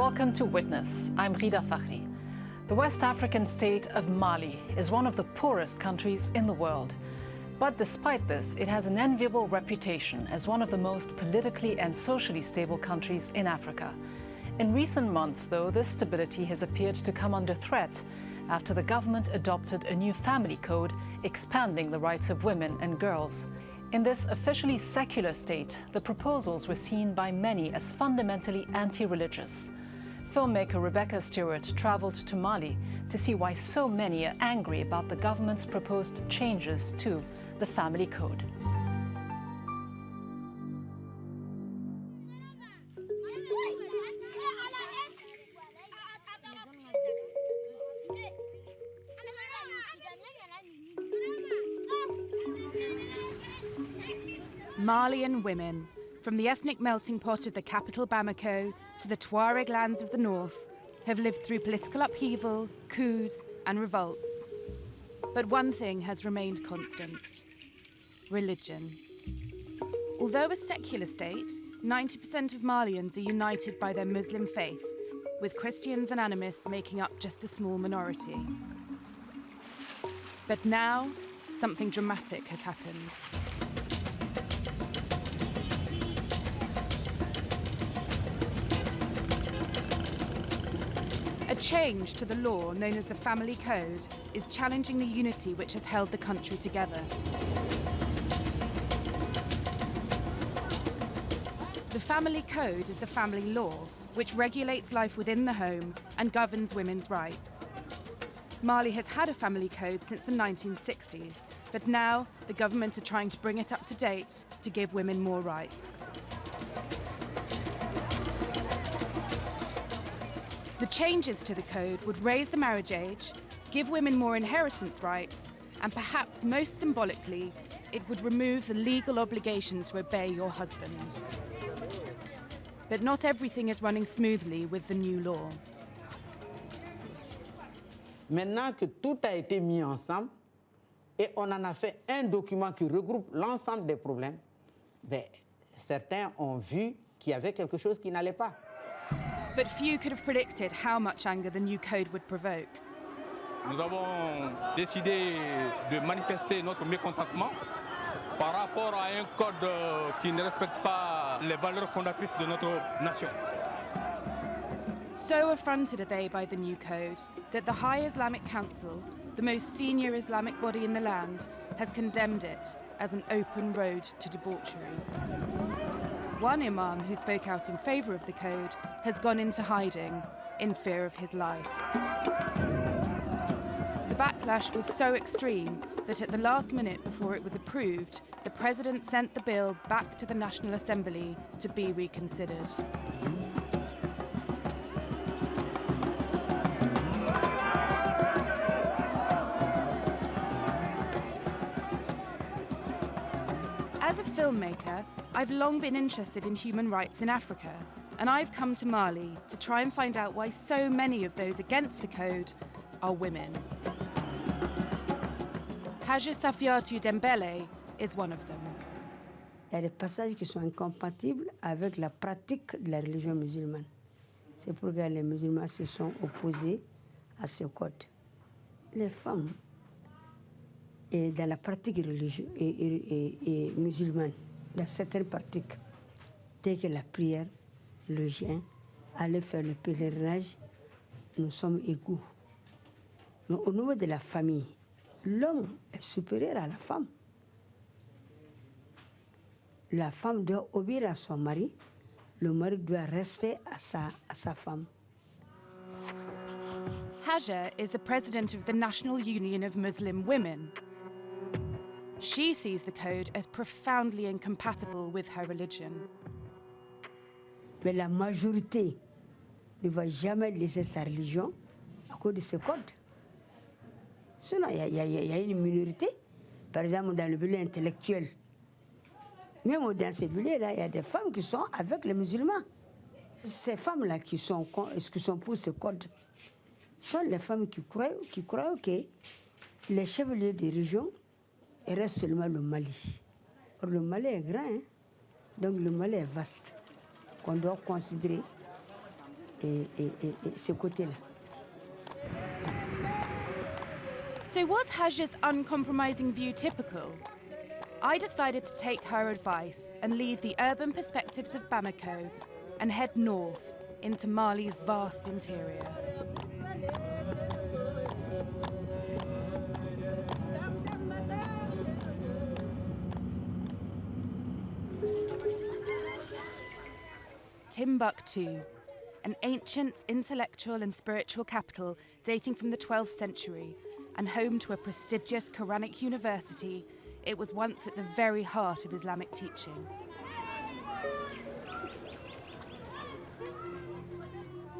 welcome to Witness. I'm Rida Fakhri. The West African state of Mali is one of the poorest countries in the world. But despite this, it has an enviable reputation as one of the most politically and socially stable countries in Africa. In recent months, though, this stability has appeared to come under threat after the government adopted a new family code expanding the rights of women and girls. In this officially secular state, the proposals were seen by many as fundamentally anti-religious. Filmmaker Rebecca Stewart traveled to Mali to see why so many are angry about the government's proposed changes to the family code. Malian women, from the ethnic melting pot of the capital Bamako to the Tuareg lands of the north, have lived through political upheaval, coups and revolts. But one thing has remained constant: religion. Although a secular state, 90% of Malians are united by their Muslim faith, with Christians and animists making up just a small minority. But now, something dramatic has happened. A change to the law known as the Family Code is challenging the unity which has held the country together. The Family Code is the family law which regulates life within the home and governs women's rights. Mali has had a family code since the 1960s, but now the government are trying to bring it up to date to give women more rights. The changes to the code would raise the marriage age, give women more inheritance rights, and perhaps most symbolically, it would remove the legal obligation to obey your husband. But not everything is running smoothly with the new law. Maintenant que tout a été mis ensemble et on en a fait un document qui regroupe l'ensemble des problèmes, certains ont vu qu'il y avait quelque chose qui n'allait pas. But few could have predicted how much anger the new code would provoke. Nous avons décidé de manifester notre mécontentement par rapport à un code qui ne respecte pas les valeurs fondatrices de notre nation. So affronted are they by the new code that the High Islamic Council, the most senior Islamic body in the land, has condemned it as an open road to debauchery. One imam who spoke out in favour of the code has gone into hiding in fear of his life. The backlash was so extreme that at the last minute before it was approved, the president sent the bill back to the National Assembly to be reconsidered. As a filmmaker, I've long been interested in human rights in Africa, and I've come to Mali to try and find out why so many of those against the code are women. Haja Safiatou Dembele is one of them. Il y a des passages qui sont incompatibles avec la pratique de la religion musulmane. C'est pourquoi les musulmans se sont opposés à ce code. Les femmes, dans la pratique religieuse et musulmane, dans certaines pratiques, telles que la prière, le jeûne, aller faire le pèlerinage, nous sommes égaux. Mais au niveau de la famille, l'homme est supérieur à la femme. La femme doit obéir à son mari, le mari doit respecter à sa femme. Haja is the president of the National Union of Muslim Women. She sees the code as profoundly incompatible with her religion. Mais la majorité ne va jamais laisser sa religion à cause de ce code. Sinon, il y a une minorité, par exemple dans le milieu intellectuel. Même dans ces milieux-là, il y a des femmes qui sont avec les musulmans. Ces femmes-là qui sont pour ce code sont les femmes qui croient que les chefs-lieux des régions restent seulement le Mali. Or, le Mali est grand, hein? Donc le Mali est vaste, qu'on doit considérer ce côté-là. So was Haja's uncompromising view typical? I decided to take her advice and leave the urban perspectives of Bamako and head north into Mali's vast interior. Timbuktu, an ancient intellectual and spiritual capital dating from the 12th century and home to a prestigious Quranic university, it was once at the very heart of Islamic teaching.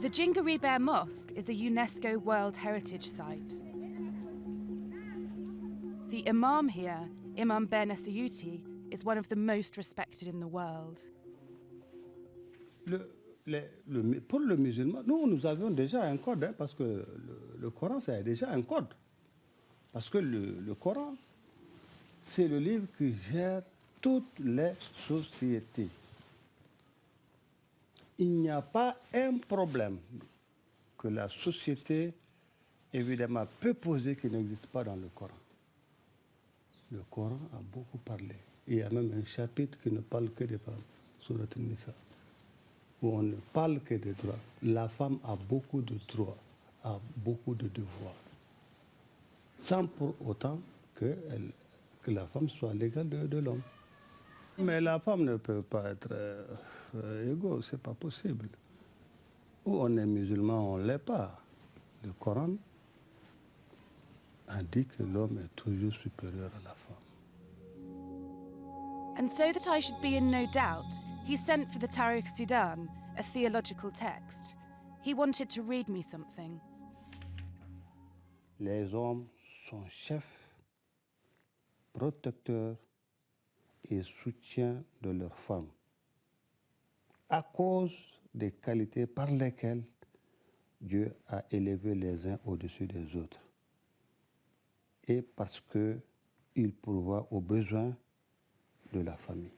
The Jingari Mosque is a UNESCO World Heritage Site. The Imam here, Imam Ben Assayuti, is one of the most respected in the world. Pour le musulman, nous avions déjà un code, hein, parce que le Coran, c'est déjà un code. Parce que le Coran, c'est le livre qui gère toutes les sociétés. Il n'y a pas un problème que la société, évidemment, peut poser qui n'existe pas dans le Coran. Le Coran a beaucoup parlé. Il y a même un chapitre qui ne parle que des femmes, Surat An-Nisa, où on ne parle que des droits. La femme a beaucoup de droits, a beaucoup de devoirs, sans pour autant que la femme soit l'égale de l'homme. Mais la femme ne peut pas être égale, c'est pas possible. Ou on est musulman, on ne l'est pas. Le Coran indique que l'homme est toujours supérieur à la femme. And so that I should be in no doubt, he sent for the Tariq Sudan, a theological text. He wanted to read me something. Les hommes sont chefs, protecteurs et soutiens de leurs femmes, à cause des qualités par lesquelles Dieu a élevé les uns au-dessus des autres, et parce qu'il pourvoit aux besoins de la famille.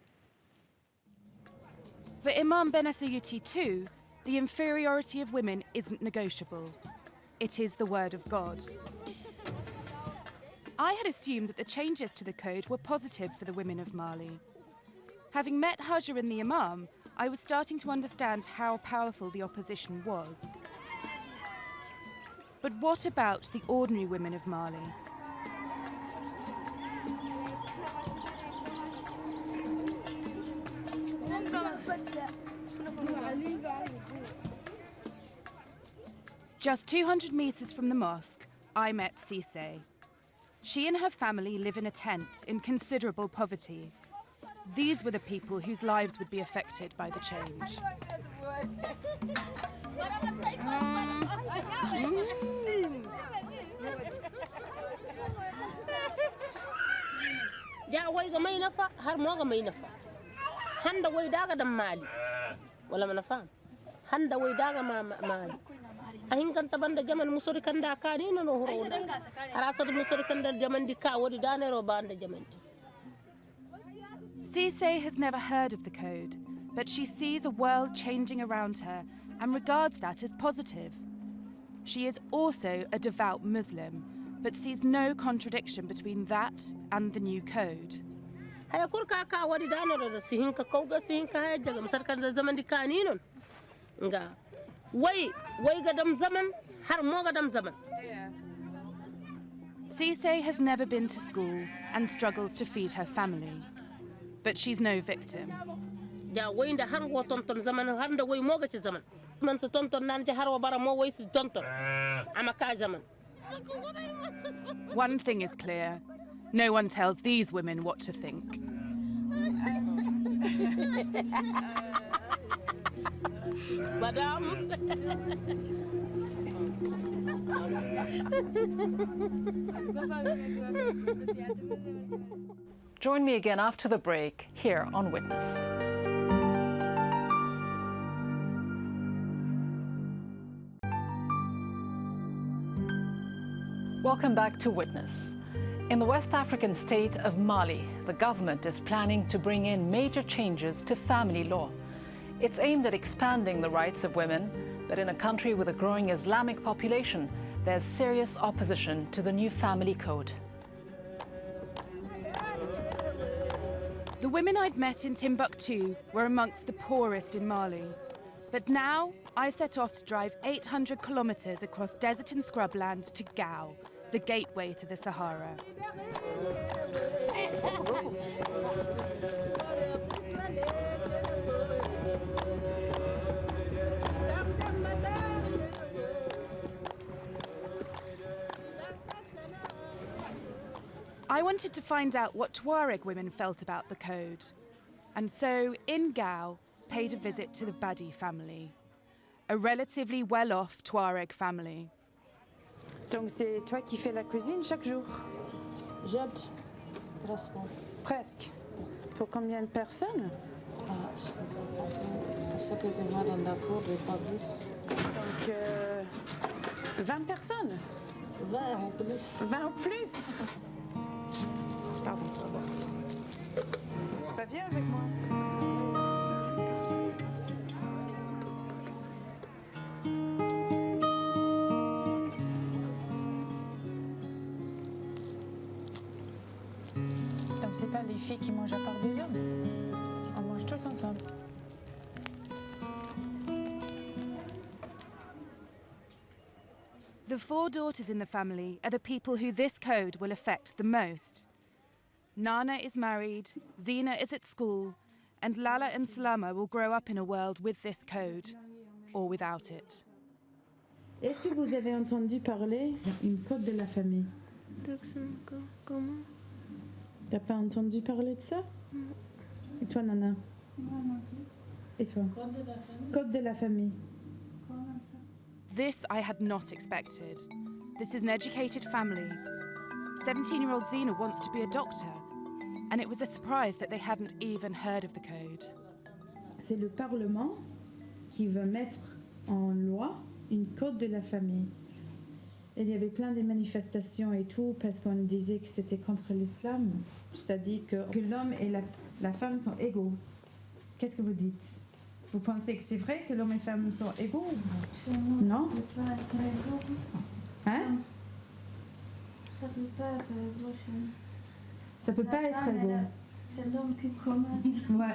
For Imam Ben Assayuti too, the inferiority of women isn't negotiable. It is the word of God. I had assumed that the changes to the code were positive for the women of Mali. Having met Haja and the Imam, I was starting to understand how powerful the opposition was. But what about the ordinary women of Mali? Just 200 meters from the mosque, I met Cisse. She and her family live in a tent in considerable poverty. These were the people whose lives would be affected by the change. Ja way ga may nafa har mo ga may nafa handa way daga dam mali wala mana fam handa way daga mali ahin kan tabanda jaman musori kanda kani no horo arasa musori kanda jaman di ka wodi danero banda jamanti. Cisse has never heard of the code, but she sees a world changing around her and regards that as positive. She is also a devout Muslim, but sees no contradiction between that and the new code. Haya kurka ka wadi danero da sihinka kauga sihinka haya daga musar kanda zaman di kani non nga way ga dam zaman har mo ga dam zaman. Cisse has never been to school and struggles to feed her family. But she's no victim. Ja way nda har go tonton zaman har nda way mo ga ci zaman. Man sa tonton nan ci har wa bara mo way si tonton. Ama ka zaman. One thing is clear. No one tells these women what to think. Madam. Join me again after the break here on Witness. Welcome back to Witness. In the West African state of Mali, the government is planning to bring in major changes to family law. It's aimed at expanding the rights of women, But in a country with a growing Islamic population, there's serious opposition to the new family code. The women I'd met in Timbuktu were amongst the poorest in Mali. But now I set off to drive 800 kilometers across desert and scrubland to Gao, the gateway to the Sahara. I wanted to find out what Tuareg women felt about the code. And so, in Gao, paid a visit to the Badi family, a relatively well-off Tuareg family. Donc c'est toi qui fais la cuisine chaque jour? J'aide, presque. Presque. Pour combien de personnes? Ce que tu vas dans la cour, je pas 10. Donc 20 personnes? 20 en plus. 20 en plus? Pardon. Bah, viens avec moi. Donc c'est pas les filles qui mangent à part des hommes. On mange tous ensemble. The 4 daughters in the family are the people who this code will affect the most. Nana is married, Zina is at school, and Lala and Salama will grow up in a world with this code, or without it. Est-ce que vous avez entendu parler d'une code de la famille? Comment? T'as pas entendu parler de ça? Et toi, Nana? Non. Et toi? Code de la famille. Code de la famille. Comment ça? This I had not expected. This is an educated family. 17-year-old Zina wants to be a doctor, and it was a surprise that they hadn't even heard of the code. C'est le Parlement qui veut mettre en loi une code de la famille. Et il y avait plein de manifestations et tout parce qu'on disait que c'était contre l'islam. C'est-à-dire que l'homme et la femme sont égaux. Qu'est-ce que vous dites? Vous pensez que c'est vrai que l'homme et la femme sont égaux? Non? Hein? Ça peut pas être égaux chez nous. Ça peut pas être égaux. C'est l'homme qui commande. Ouais.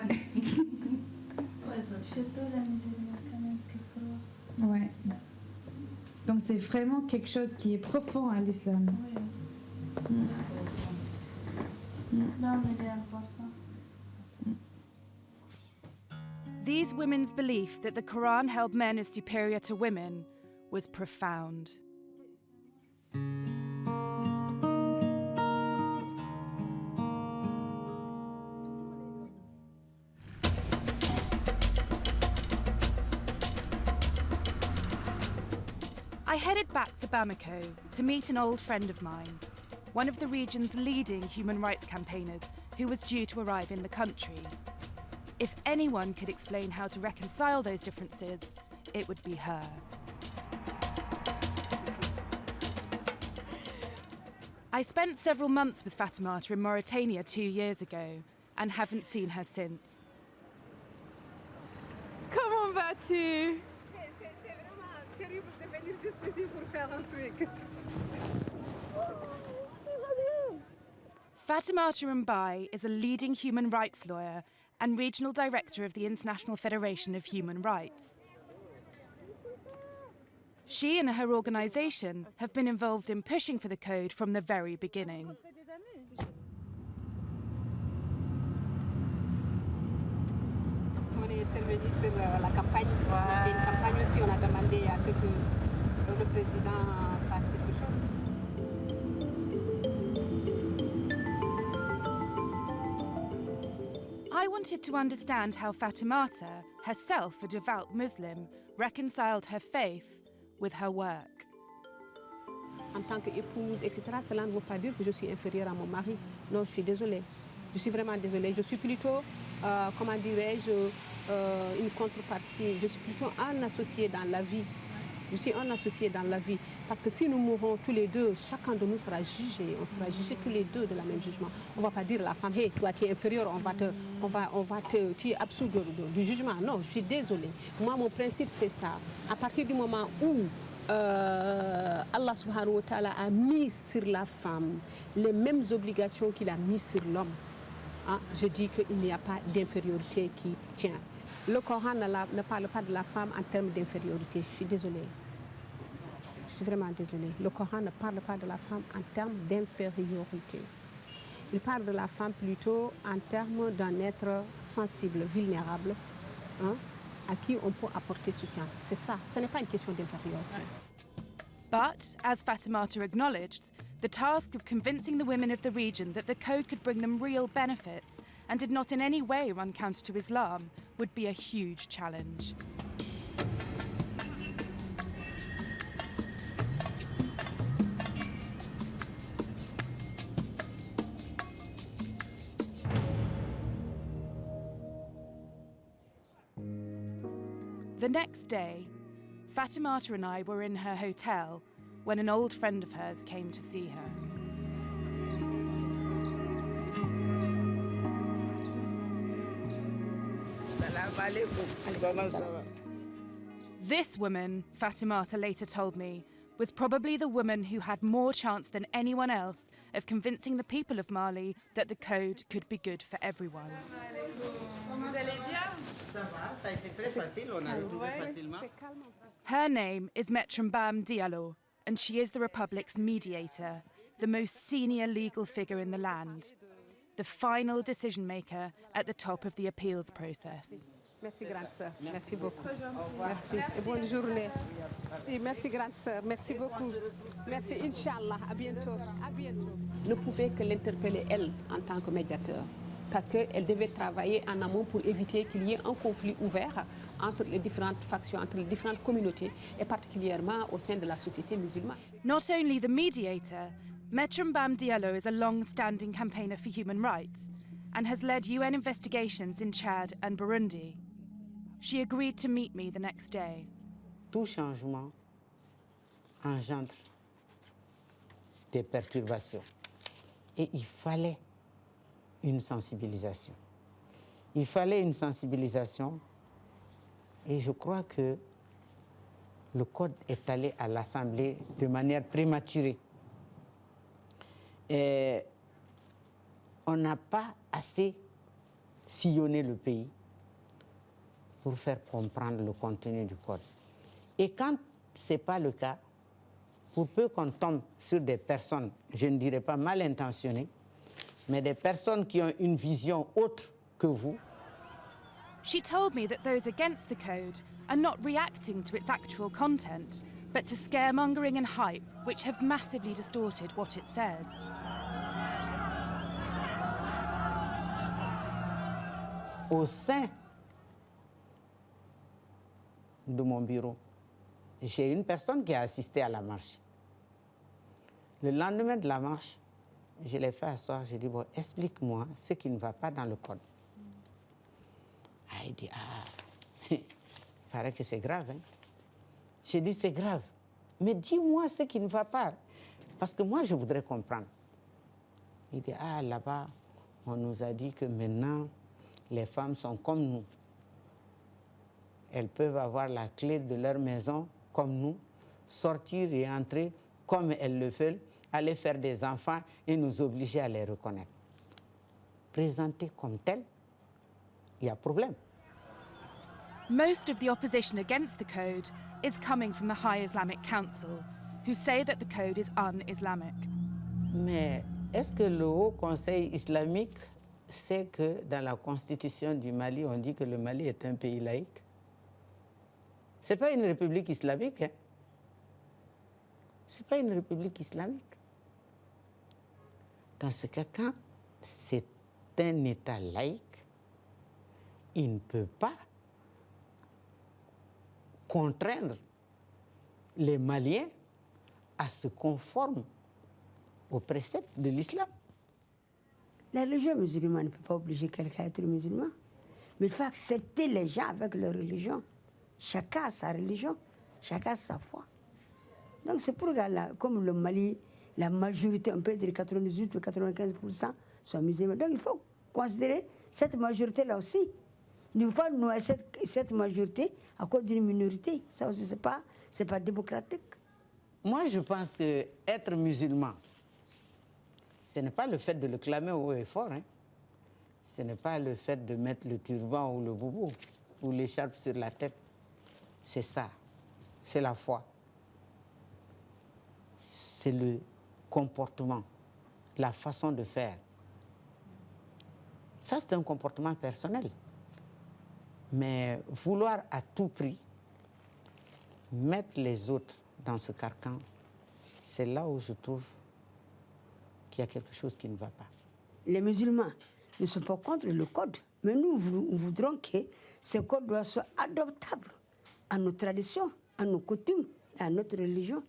Surtout la musulmane quand même qui croit. Ouais. Donc c'est vraiment quelque chose qui est profond à l'islam. Oui. L'homme il est important. These women's belief that the Quran held men as superior to women was profound. I headed back to Bamako to meet an old friend of mine, one of the region's leading human rights campaigners who was due to arrive in the country. If anyone could explain how to reconcile those differences, it would be her. I spent several months with Fatimata in Mauritania 2 years ago and haven't seen her since. Comment vas-tu? C'est vraiment terrible de venir jusqu'ici pour faire un truc. Fatimata Mbai is a leading human rights lawyer and regional director of the International Federation of Human Rights. She and her organisation have been involved in pushing for the code from the very beginning. On est intervenu sur la campagne. On a fait une campagne aussi, on a demandé à ce que le président fasse quelque chose. I wanted to understand how Fatimata, herself a devout Muslim, reconciled her faith with her work. En tant qu'épouse, etc., cela ne veut pas dire que je suis inférieure à mon mari. Non, je suis désolée. Je suis vraiment désolée. Je suis plutôt, comment dirais-je, une contrepartie. Je suis plutôt un associé dans la vie Je suis un associé dans la vie. Parce que si nous mourons tous les deux, chacun de nous sera jugé. On sera jugé tous les deux de la même jugement. On ne va pas dire à la femme, hey, toi tu es inférieur, tu es absous du jugement. Non, je suis désolée. Moi, mon principe, c'est ça. À partir du moment où Allah subhanahu wa ta'ala a mis sur la femme les mêmes obligations qu'il a mis sur l'homme, hein, je dis qu'il n'y a pas d'infériorité qui tient. Le Coran ne parle pas de la femme en termes d'infériorité. Je suis désolée. Je suis vraiment désolée. Le Coran ne parle pas de la femme en termes d'infériorité. Il parle de la femme plutôt en termes d'un être sensible, vulnérable, hein, à qui on peut apporter soutien. C'est ça. Ce n'est pas une question d'infériorité. But, as Fatimata acknowledged, the task of convincing the women of the region that the code could bring them real benefits and did not in any way run counter to Islam would be a huge challenge. The next day, Fatimata and I were in her hotel when an old friend of hers came to see her. This woman, Fatimata later told me, was probably the woman who had more chance than anyone else of convincing the people of Mali that the code could be good for everyone. Her name is Metrambam Diallo, and she is the Republic's mediator, the most senior legal figure in the land, the final decision maker at the top of the appeals process. Merci, grande sœur. Merci beaucoup. Merci et bonne journée. Et merci, grande sœur. Merci beaucoup. Merci, Inch'Allah. À bientôt. À bientôt. Ne pouvait que l'interpeller, elle, en tant que médiateur. Parce qu'elle devait travailler en amont pour éviter qu'il y ait un conflit ouvert entre les différentes factions, entre les différentes communautés, et particulièrement au sein de la société musulmane. Not only the mediator, Metrambam Diallo is a long-standing campaigner for human rights and has led UN investigations in Chad and Burundi. She agreed to meet me the next day. Tout changement engendre des perturbations. Et il fallait une sensibilisation. Il fallait une sensibilisation et je crois que le code est allé à l'Assemblée de manière prématurée. Et on n'a pas assez sillonné le pays pour faire comprendre le contenu du code. Et quand ce n'est pas le cas, pour peu qu'on tombe sur des personnes, je ne dirais pas mal intentionnées, mais des personnes qui ont une vision autre que vous. She told me that those against the code are not reacting to its actual content, but to scaremongering and hype, which have massively distorted what it says. Au sein de mon bureau, j'ai une personne qui a assisté à la marche. Le lendemain de la marche, je l'ai fait asseoir, j'ai dit, bon, explique-moi ce qui ne va pas dans le code. Ah, il dit, il paraît que c'est grave. Hein? J'ai dit, c'est grave. Mais dis-moi ce qui ne va pas, parce que moi, je voudrais comprendre. Il dit, là-bas, on nous a dit que maintenant, les femmes sont comme nous. Elles peuvent avoir la clé de leur maison comme nous, sortir et entrer comme elles le veulent, aller faire des enfants et nous obliger à les reconnaître. Présenter comme tel, il y a problème. Most of the opposition against the code is coming from the High Islamic Council, who say that the code is un-Islamic. Mais est-ce que le Haut Conseil islamique sait que dans la constitution du Mali, on dit que le Mali est un pays laïque? Ce n'est pas une république islamique. Hein? Ce n'est pas une république islamique. Dans ce cas, quand c'est un État laïque, il ne peut pas contraindre les Maliens à se conformer aux préceptes de l'islam. La religion musulmane ne peut pas obliger quelqu'un à être musulman, mais il faut accepter les gens avec leur religion. Chacun a sa religion. Chacun a sa foi. Donc c'est pour que, comme le Mali, la majorité, on peut dire 98 ou 95% sont musulmans. Donc il faut considérer cette majorité-là aussi. Il ne faut pas noyer cette majorité à cause d'une minorité. Ça aussi, c'est pas démocratique. Moi, je pense qu'être musulman, ce n'est pas le fait de le clamer haut et fort. Hein. Ce n'est pas le fait de mettre le turban ou le boubou ou l'écharpe sur la tête. C'est ça. C'est la foi. C'est le comportement, la façon de faire. Ça, c'est un comportement personnel. Mais vouloir à tout prix mettre les autres dans ce carcan, c'est là où je trouve qu'il y a quelque chose qui ne va pas. Les musulmans ne sont pas contre le code, mais nous voudrons que ce code doit soit adoptable à nos traditions, à nos coutumes et à notre religion.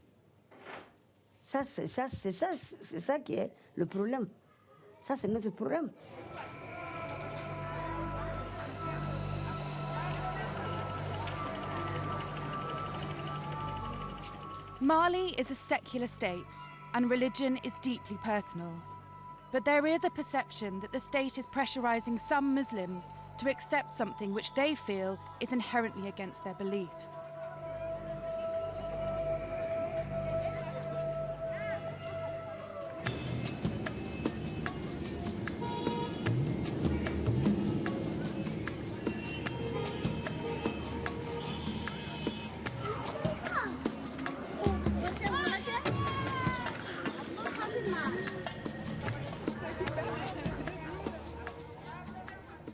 C'est ça qui est le problème. Ça, c'est notre problème. Mali is a secular state, and religion is deeply personal. But there is a perception that the state is pressurizing some Muslims to accept something which they feel is inherently against their beliefs.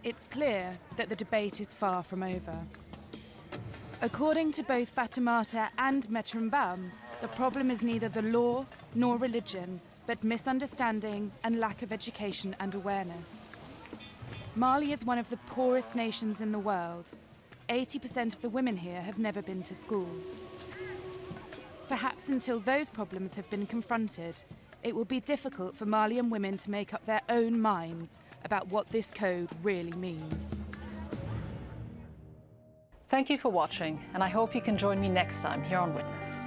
It's clear that the debate is far from over. According to both Fatimata and Metrambam, the problem is neither the law nor religion, but misunderstanding and lack of education and awareness. Mali is one of the poorest nations in the world. 80% of the women here have never been to school. Perhaps until those problems have been confronted, it will be difficult for Malian women to make up their own minds about what this code really means. Thank you for watching, and I hope you can join me next time here on Witness.